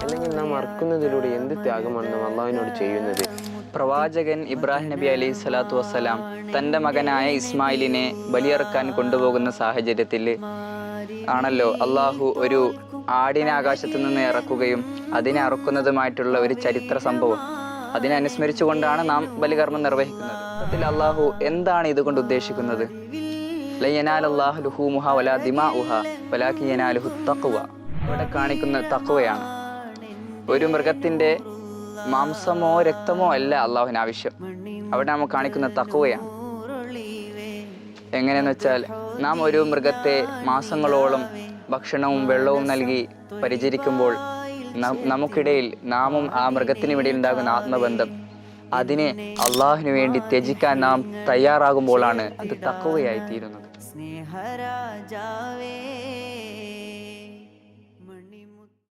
അല്ലെങ്കിൽ നാം അറുക്കുന്നതിലൂടെ എന്ത് ത്യാഗമാണ് നാം അള്ളാഹുവിനോട് ചെയ്യുന്നത്? പ്രവാചകൻ ഇബ്രാഹിം നബി അലൈഹി സ്വലാത്തു വസ്സലാം തൻ്റെ മകനായ ഇസ്മായിലിനെ ബലിയറുക്കാൻ കൊണ്ടുപോകുന്ന സാഹചര്യത്തിൽ ആണല്ലോ അള്ളാഹു ഒരു ആടിനെ ആകാശത്തു നിന്ന് ഇറക്കുകയും അതിനെ അറുക്കുന്നതുമായിട്ടുള്ള ഒരു ചരിത്ര സംഭവം. അതിനെ അനുസ്മരിച്ചുകൊണ്ടാണ് നാം ബലികർമ്മം നിർവഹിക്കുന്നത്. അതിൽ അള്ളാഹു എന്താണ് ഇതുകൊണ്ട് ഉദ്ദേശിക്കുന്നത്? ലയനാലല്ലാഹു ലുഹൂമുഹ വലാ ദിമാഉഹ വലാകിൻ യനാലുഹു തഖ്വ. ഇവിടെ കാണിക്കുന്ന തഖ്വയാണ്. ഒരു മൃഗത്തിൻ്റെ മാംസമോ രക്തമോ അല്ല അള്ളാഹുവിന് ആവശ്യം. അവിടെ നാം കാണിക്കുന്ന തഖ്വയാണ്. എങ്ങനെയെന്ന് വെച്ചാൽ, നാം ഒരു മൃഗത്തെ മാസങ്ങളോളം ഭക്ഷണവും വെള്ളവും നൽകി പരിചരിക്കുമ്പോൾ നമുക്കിടയിൽ നാമും ആ മൃഗത്തിനുമിടയിൽ ഉണ്ടാകുന്ന ആത്മബന്ധം, അതിനെ അള്ളാഹുവിന് വേണ്ടി ത്യജിക്കാൻ നാം തയ്യാറാകുമ്പോഴാണ് അത് തഖ്വയായി തീരുന്നത്.